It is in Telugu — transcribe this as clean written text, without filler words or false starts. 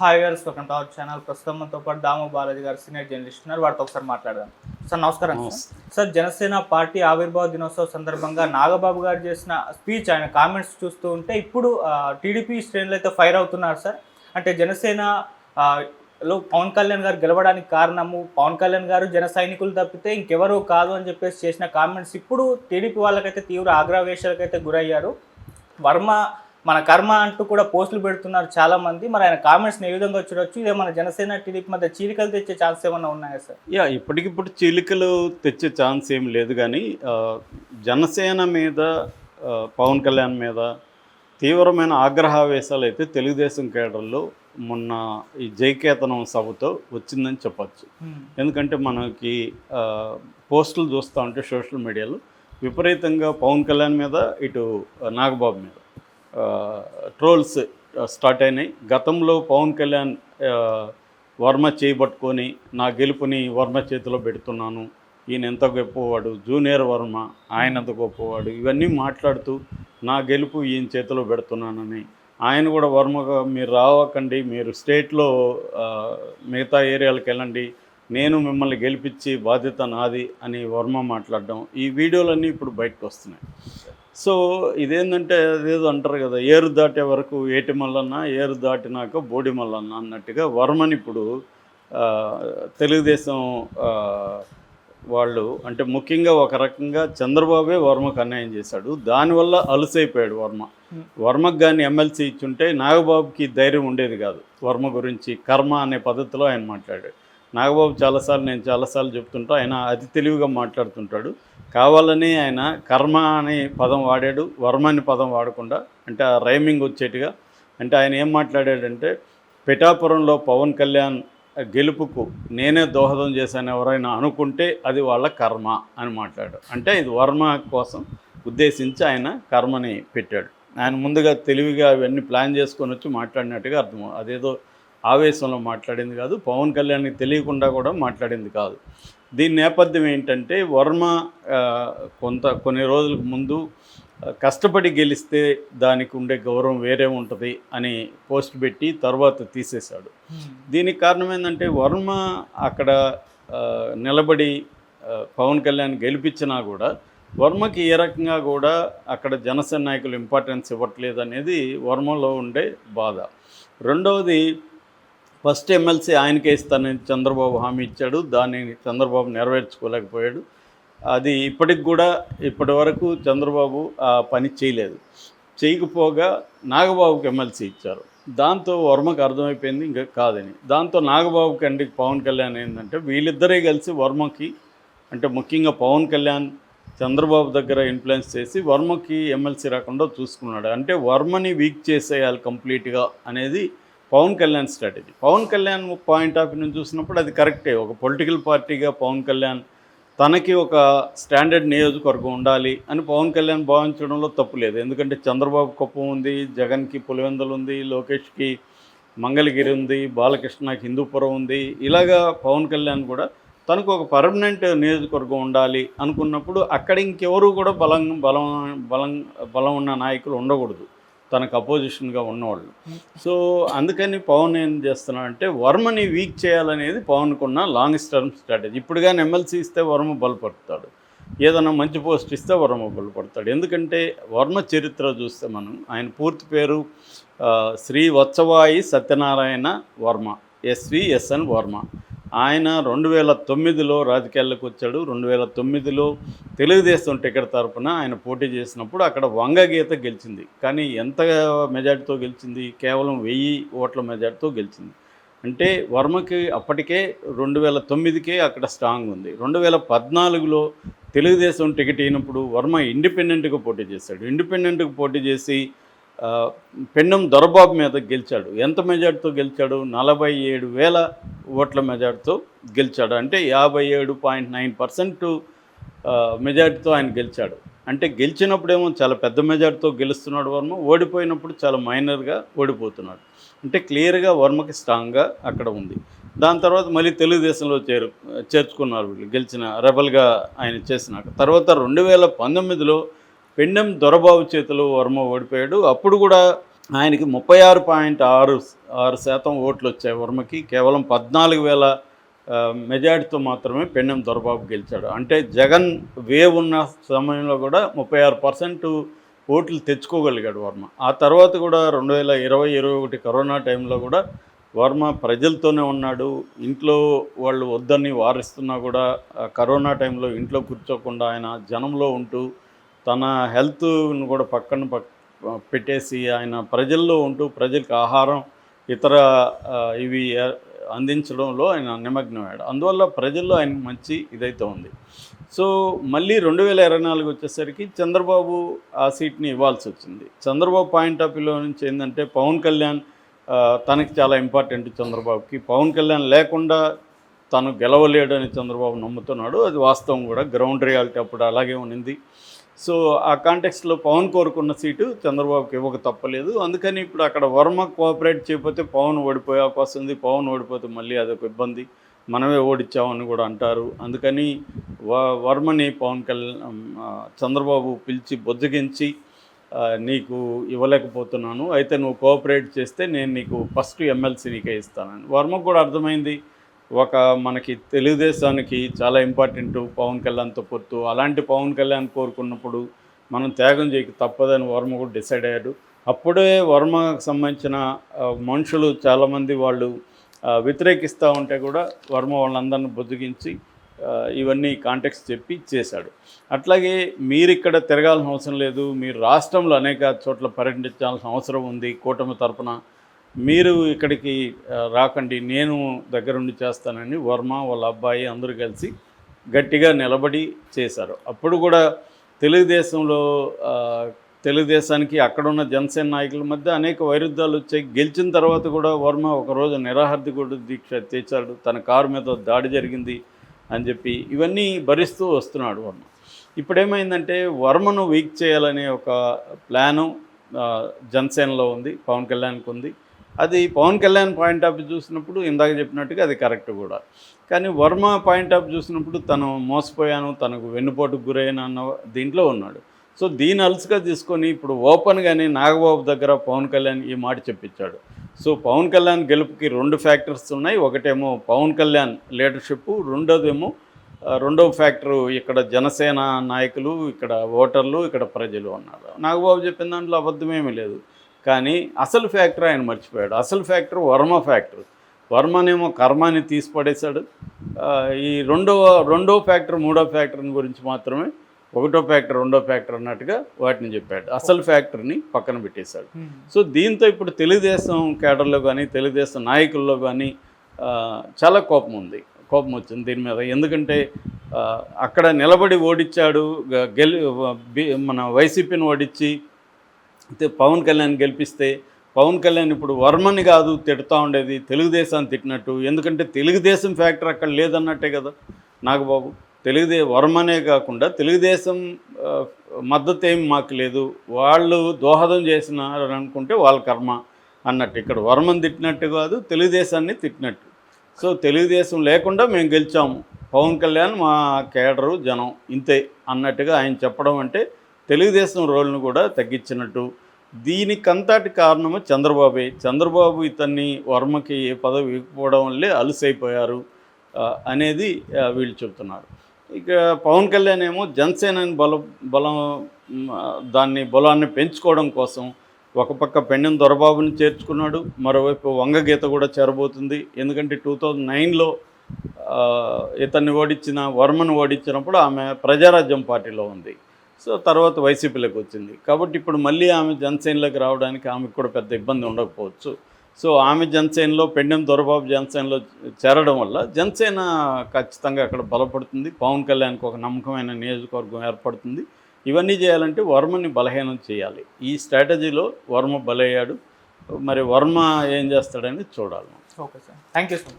Hi viewers, welcome to our channel. ప్రస్తుతం మనతో పాటు దాము బాలాజీ గారు సీనియర్ జర్నలిస్ట్ ఉన్నారు. వారితో ఒకసారి మాట్లాడదాం. సార్ నమస్కారం. సార్ జనసేన పార్టీ ఆవిర్భావ దినోత్సవ సందర్భంగా నాగబాబు గారు చేసిన స్పీచ్, ఆయన కామెంట్స్ చూస్తూ ఉంటే ఇప్పుడు టీడీపీ శ్రేణులు అయితే ఫైర్ అవుతున్నారు సార్. అంటే జనసేన లో పవన్ కళ్యాణ్ గారు గెలవడానికి కారణము పవన్ కళ్యాణ్ గారు జన సైనికులు తప్పితే ఇంకెవరూ కాదు అని చెప్పేసి చేసిన కామెంట్స్ ఇప్పుడు టీడీపీ వాళ్ళకైతే తీవ్ర ఆగ్రహవేశాలకైతే గురయ్యారు. వర్మ మన కర్మ అంటూ కూడా పోస్టులు పెడుతున్నారు చాలామంది. మరి ఆయన కామెంట్స్ని ఏ విధంగా చూడొచ్చు? ఇదే మన జనసేన టీడీపీ మధ్య చీలికలు తెచ్చే ఛాన్స్ ఏమన్నా ఉన్నాయా సార్? ఇప్పటికిప్పుడు చీలికలు తెచ్చే ఛాన్స్ ఏం లేదు. కానీ జనసేన మీద పవన్ కళ్యాణ్ మీద తీవ్రమైన ఆగ్రహావేశాలు అయితే తెలుగుదేశం కేడర్లో మొన్న ఈ జైకేతనం సభతో వచ్చిందని చెప్పచ్చు. ఎందుకంటే మనకి పోస్టులు చూస్తూ ఉంటే సోషల్ మీడియాలో విపరీతంగా పవన్ కళ్యాణ్ మీద, ఇటు నాగబాబు మీద ట్రోల్స్ స్టార్ట్ అయినాయి. గతంలో పవన్ కళ్యాణ్ వర్మ చేయబట్టుకొని నా గెలుపుని వర్మ చేతిలో పెడుతున్నాను, ఈయన ఎంత గొప్పవాడు, జూనియర్ వర్మ ఆయన ఎంత గొప్పవాడు, ఇవన్నీ మాట్లాడుతూ నా గెలుపు ఈయన చేతిలో పెడుతున్నానని, ఆయన కూడా వర్మగా మీరు రావకండి, మీరు స్టేట్లో మిగతా ఏరియాలకు వెళ్ళండి, నేను మిమ్మల్ని గెలిపించి బాధ్యత నాది అని వర్మ మాట్లాడడం, ఈ వీడియోలన్నీ ఇప్పుడు బయటకు వస్తున్నాయి. సో ఇదేంటంటే అదేదో అంటారు కదా, ఏరు దాటే వరకు ఏటి మల్లన్న, ఏరు దాటినాక బోడి మల్లన్న అన్నట్టుగా వర్మని ఇప్పుడు తెలుగుదేశం వాళ్ళు, అంటే ముఖ్యంగా ఒక రకంగా చంద్రబాబే వర్మకు అన్యాయం చేశాడు. దానివల్ల అలసైపోయాడు వర్మ. వర్మకు కానీ ఎమ్మెల్సీ ఇచ్చుంటే నాగబాబుకి ధైర్యం ఉండేది కాదు. వర్మ గురించి కర్మ అనే పద్ధతిలో ఆయన మాట్లాడాడు. నాగబాబు నేను చాలాసార్లు చెప్తుంటా, ఆయన అతి తెలివిగా మాట్లాడుతుంటాడు. కావాలని ఆయన కర్మ అనే పదం వాడాడు, వర్మ అనే పదం వాడకుండా, అంటే ఆ రైమింగ్ వచ్చేట్టుగా. అంటే ఆయన ఏం మాట్లాడాడంటే, పిఠాపురంలో పవన్ కళ్యాణ్ గెలుపుకు నేనే దోహదం చేశాను ఎవరైనా అనుకుంటే అది వాళ్ళ కర్మ అని మాట్లాడాడు. అంటే ఇది వర్మ కోసం ఉద్దేశించి ఆయన కర్మని పెట్టాడు. ఆయన ముందుగా తెలివిగా అవన్నీ ప్లాన్ చేసుకొని వచ్చి మాట్లాడినట్టుగా అర్థం. అదేదో ఆవేశంలో మాట్లాడింది కాదు, పవన్ కళ్యాణ్కి తెలియకుండా కూడా మాట్లాడింది కాదు. దీని నేపథ్యం ఏంటంటే, వర్మ కొన్ని రోజులకు ముందు కష్టపడి గెలిస్తే దానికి ఉండే గౌరవం వేరే ఉంటుంది అని పోస్ట్ పెట్టి తర్వాత తీసేశాడు. దీనికి కారణం ఏంటంటే, వర్మ అక్కడ నిలబడి పవన్ కళ్యాణ్ గెలిపించినా కూడా వర్మకి ఏ రకంగా కూడా అక్కడ జనసేన నాయకులు ఇంపార్టెన్స్ ఇవ్వట్లేదు అనేది వర్మలో ఉండే బాధ. రెండవది, ఫస్ట్ ఎమ్మెల్సీ ఆయనకే ఇస్తానని చంద్రబాబు హామీ ఇచ్చాడు. దాన్ని చంద్రబాబు నెరవేర్చుకోలేకపోయాడు. అది ఇప్పటి వరకు చంద్రబాబు ఆ పని చేయకపోగా నాగబాబుకి ఎమ్మెల్సీ ఇచ్చారు. దాంతో వర్మకు అర్థమైపోయింది ఇంకా కాదని. దాంతో నాగబాబుకి అండి పవన్ కళ్యాణ్ ఏంటంటే, వీళ్ళిద్దరే కలిసి వర్మకి, అంటే ముఖ్యంగా పవన్ కళ్యాణ్ చంద్రబాబు దగ్గర ఇన్ఫ్లుయెన్స్ చేసి వర్మకి ఎమ్మెల్సీ రాకుండా చూసుకున్నాడు. అంటే వర్మని వీక్ చేసేయాలి కంప్లీట్గా అనేది Pawan Kalyan strategy. Pawan Kalyan point of view నుంచి చూసినప్పుడు అది కరెక్టే. ఒక పొలిటికల్ పార్టీగా పవన్ కళ్యాణ్ తనకి ఒక స్టాండర్డ్ నియోజకవర్గం ఉండాలి అని పవన్ కళ్యాణ్ భావించడంలో తప్పు లేదు. ఎందుకంటే చంద్రబాబు కుప్పం ఉంది, జగన్కి పులివెందులు ఉంది, లోకేష్కి మంగళగిరి ఉంది, బాలకృష్ణకి హిందూపురం ఉంది. ఇలాగా పవన్ కళ్యాణ్ కూడా తనకు ఒక పర్మనెంట్ నియోజకవర్గం ఉండాలి అనుకున్నప్పుడు అక్కడ ఇంకెవరు కూడా బలం ఉన్న నాయకులు ఉండకూడదు, తనకు అపోజిషన్గా ఉన్నవాళ్ళు. సో అందుకని పవన్ ఏం చేస్తున్నాడంటే, వర్మని వీక్ చేయాలనేది పవన్కున్న లాంగ్ టర్మ్ స్ట్రాటజీ. ఇప్పుడు కానీ ఎమ్మెల్సీ ఇస్తే వర్మ బలపడతాడు, ఏదైనా మంచి పోస్ట్ ఇస్తే వర్మ బలపడతాడు. ఎందుకంటే వర్మ చరిత్ర చూస్తే మనం, ఆయన పూర్తి పేరు శ్రీ వత్సవాయి సత్యనారాయణ వర్మ, SVSN వర్మ. ఆయన 2009లో రాజకీయాల్లోకి వచ్చాడు. 2009లో తెలుగుదేశం టికెట్ తరపున ఆయన పోటీ చేసినప్పుడు అక్కడ వంగగీత గెలిచింది. కానీ ఎంత మెజార్టీతో గెలిచింది? కేవలం 1000 ఓట్ల మెజార్టీతో గెలిచింది. అంటే వర్మకి అప్పటికే 2009కే అక్కడ స్ట్రాంగ్ ఉంది. 2014లో తెలుగుదేశం టికెట్ అయినప్పుడు వర్మ ఇండిపెండెంట్గా పోటీ చేశాడు. ఇండిపెండెంట్గా పోటీ చేసి పెండం దొరబాబు మీద గెలిచాడు. ఎంత మెజార్టీతో గెలిచాడు? 47,000 ఓట్ల మెజార్టీతో గెలిచాడు. అంటే 57.9% మెజార్టీతో ఆయన గెలిచాడు. అంటే గెలిచినప్పుడేమో చాలా పెద్ద మెజార్టీతో గెలుస్తున్నాడు వర్మ, ఓడిపోయినప్పుడు చాలా మైనర్గా ఓడిపోతున్నాడు. అంటే క్లియర్గా వర్మకి స్ట్రాంగ్గా అక్కడ ఉంది. దాని తర్వాత మళ్ళీ తెలుగుదేశంలో చేర్చుకున్నారు వీళ్ళు, గెలిచిన రెబల్గా ఆయన చేసినాక. తర్వాత 2019లో పెండెం దొరబాబు చేతిలో వర్మ ఓడిపోయాడు. అప్పుడు కూడా ఆయనకి 36.6% ఓట్లు వచ్చాయి. వర్మకి కేవలం 14,000 మెజార్టీతో మాత్రమే పెన్నెం దొరబాబు గెలిచాడు. అంటే జగన్ వేవ్ ఉన్న సమయంలో కూడా 36% ఓట్లు తెచ్చుకోగలిగాడు వర్మ. ఆ తర్వాత కూడా 2020-21 కరోనా టైంలో కూడా వర్మ ప్రజలతోనే ఉన్నాడు. ఇంట్లో వాళ్ళు వద్దని వారిస్తున్నా కూడా కరోనా టైంలో ఇంట్లో కూర్చోకుండా ఆయన జనంలో ఉంటూ తన హెల్త్ను కూడా పక్కన పెట్టేసి ఆయన ప్రజల్లో ఉంటూ ప్రజలకు ఆహారం ఇతర ఇవి అందించడంలో ఆయన నిమగ్నమయ్యాడు. అందువల్ల ప్రజల్లో ఆయన మంచి ఇదైతే ఉంది. సో మళ్ళీ 2024 వచ్చేసరికి చంద్రబాబు ఆ సీట్ని ఇవ్వాల్సి వచ్చింది. చంద్రబాబు పాయింట్ ఆఫ్ వ్యూలో నుంచి ఏంటంటే పవన్ కళ్యాణ్ తనకి చాలా ఇంపార్టెంట్. చంద్రబాబుకి పవన్ కళ్యాణ్ లేకుండా తను గెలవలేడని చంద్రబాబు నమ్ముతున్నాడు. అది వాస్తవం కూడా, గ్రౌండ్ రియాలిటీ అప్పుడు అలాగే ఉన్నింది. సో ఆ కాంటెక్స్ట్లో పవన్ కోరుకున్న సీటు చంద్రబాబుకి ఇవ్వక తప్పలేదు. అందుకని ఇప్పుడు అక్కడ వర్మ కోఆపరేట్ చేయకపోతే పవన్ ఓడిపోయే అవకాశం ఉంది. పవన్ ఓడిపోతే మళ్ళీ అదొక ఇబ్బంది, మనమే ఓడిచ్చామని కూడా అంటారు. అందుకని వర్మని పవన్ కళ్యాణ్ చంద్రబాబు పిలిచి బొజ్జగించి నీకు ఇవ్వలేకపోతున్నాను, అయితే నువ్వు కోఆపరేట్ చేస్తే నేను నీకు ఫస్ట్ ఎమ్మెల్సీ నీకే ఇస్తానని. వర్మకు కూడా అర్థమైంది, ఒక మనకి తెలుగుదేశానికి చాలా ఇంపార్టెంట్ పవన్ కళ్యాణ్తో పొత్తు. అలాంటి పవన్ కళ్యాణ్ కోరుకున్నప్పుడు మనం త్యాగం చేయక తప్పదని వర్మ కూడా డిసైడ్ అయ్యాడు. అప్పుడే వర్మకు సంబంధించిన మనుషులు చాలామంది వాళ్ళు వ్యతిరేకిస్తూ ఉంటే కూడా వర్మ వాళ్ళందరిని బుజ్జగించి ఇవన్నీ కాంటెక్స్ట్ చెప్పి చేశాడు. అట్లాగే మీరు ఇక్కడ తిరగాల్సిన అవసరం లేదు, మీరు రాష్ట్రంలో అనేక చోట్ల పర్యటించాల్సిన అవసరం ఉంది, కూటమి తరపున మీరు ఇక్కడికి రాకండి, నేను దగ్గరుండి చేస్తానని వర్మ వాళ్ళ అబ్బాయి అందరూ కలిసి గట్టిగా నిలబడి చేశారు. అప్పుడు కూడా తెలుగుదేశానికి అక్కడున్న జనసేన నాయకుల మధ్య అనేక వైరుధ్యాలు వచ్చాయి. గెలిచిన తర్వాత కూడా వర్మ ఒకరోజు నిరాహార దీక్ష తెచ్చాడు, తన కారు మీద దాడి జరిగింది అని చెప్పి ఇవన్నీ భరిస్తూ వస్తున్నాడు వర్మ. ఇప్పుడేమైందంటే వర్మను వీక్ చేయాలనే ఒక ప్లాను జనసేనలో ఉంది, పవన్ కళ్యాణ్కి ఉంది. అది Pawan Kalyan point of view చూసినప్పుడు ఇందాక చెప్పినట్టుగా అది కరెక్ట్ కూడా. కానీ వర్మ పాయింట్ ఆఫ్ చూసినప్పుడు తను మోసపోయాను, తనకు వెన్నుపోటుకు గురైన అన్న దీంట్లో ఉన్నాడు. సో దీన్ని అలసుగా తీసుకొని ఇప్పుడు ఓపెన్గానే నాగబాబు దగ్గర పవన్ కళ్యాణ్ ఈ మాట చెప్పించాడు. సో పవన్ కళ్యాణ్ గెలుపుకి 2 ఫ్యాక్టర్స్ ఉన్నాయి. ఒకటేమో పవన్ కళ్యాణ్ లీడర్షిప్, రెండవ ఫ్యాక్టరు ఇక్కడ జనసేన నాయకులు, ఇక్కడ ఓటర్లు, ఇక్కడ ప్రజలు అన్నారు. నాగబాబు చెప్పిన దాంట్లో అబద్ధమేమీ లేదు. కానీ అసలు ఫ్యాక్టర్ ఆయన మర్చిపోయాడు. అసలు ఫ్యాక్టర్ వర్మ ఫ్యాక్టర్. వర్మనేమో కర్మాన్ని తీసి పడేశాడు. ఈ రెండో ఫ్యాక్టర్, మూడో ఫ్యాక్టర్ని గురించి మాత్రమే ఒకటో ఫ్యాక్టర్, రెండో ఫ్యాక్టర్ అన్నట్టుగా వాటిని చెప్పాడు. అసలు ఫ్యాక్టర్ని పక్కన పెట్టేశాడు. సో దీంతో ఇప్పుడు తెలుగుదేశం కేడర్లో కానీ తెలుగుదేశం నాయకుల్లో కానీ చాలా కోపం వచ్చింది దీని మీద. ఎందుకంటే అక్కడ నిలబడి ఓడించాడు, మన వైసీపీని ఓడించి పవన్ కళ్యాణ్ గెలిపిస్తే పవన్ కళ్యాణ్ ఇప్పుడు వర్మని కాదు తిడుతూ ఉండేది, తెలుగుదేశాన్ని తిట్టినట్టు. ఎందుకంటే తెలుగుదేశం ఫ్యాక్టర్ అక్కడ లేదన్నట్టే కదా నాగబాబు. వర్మనే కాకుండా తెలుగుదేశం మద్దతు ఏం మాకు లేదు, వాళ్ళు దోహదం చేసినారని అనుకుంటే వాళ్ళ కర్మ అన్నట్టు. ఇక్కడ వర్మని తిట్టినట్టు కాదు, తెలుగుదేశాన్ని తిట్టినట్టు. సో తెలుగుదేశం లేకుండా మేము గెలిచాము, పవన్ కళ్యాణ్ మా కేడరు జనం ఇంతే అన్నట్టుగా ఆయన చెప్పడం అంటే తెలుగుదేశం రోల్ను కూడా తగ్గించినట్టు. దీనికంతటి కారణము చంద్రబాబే. చంద్రబాబు ఇతన్ని వర్మకి ఏ పదవి ఇవ్వకపోవడం వల్లే అలుసైపోయారు అనేది వీళ్ళు చెబుతున్నారు. ఇక పవన్ కళ్యాణ్ ఏమో జనసేనని బలాన్ని పెంచుకోవడం కోసం ఒక పక్క పెన్నెం దొరబాబుని చేర్చుకున్నాడు, మరోవైపు వంగగీత కూడా చేరబోతుంది. ఎందుకంటే 2009లో ఇతన్ని వర్మను ఓడించినప్పుడు ఆమె ప్రజారాజ్యం పార్టీలో ఉంది. సో తర్వాత వైసీపీలోకి వచ్చింది. కాబట్టి ఇప్పుడు మళ్ళీ ఆమె జనసేనలోకి రావడానికి ఆమెకు కూడా పెద్ద ఇబ్బంది ఉండకపోవచ్చు. సో ఆమె జనసేనలో, పెన్నెం దొరబాబు జనసేనలో చేరడం వల్ల జనసేన ఖచ్చితంగా అక్కడ బలపడుతుంది. పవన్ కళ్యాణ్కి ఒక నమ్మకమైన నియోజకవర్గం ఏర్పడుతుంది. ఇవన్నీ చేయాలంటే వర్మని బలహీనం చేయాలి. ఈ స్ట్రాటజీలో వర్మ బలయ్యాడు. మరి వర్మ ఏం చేస్తాడని చూడాలి. Okay sir, thank you so much.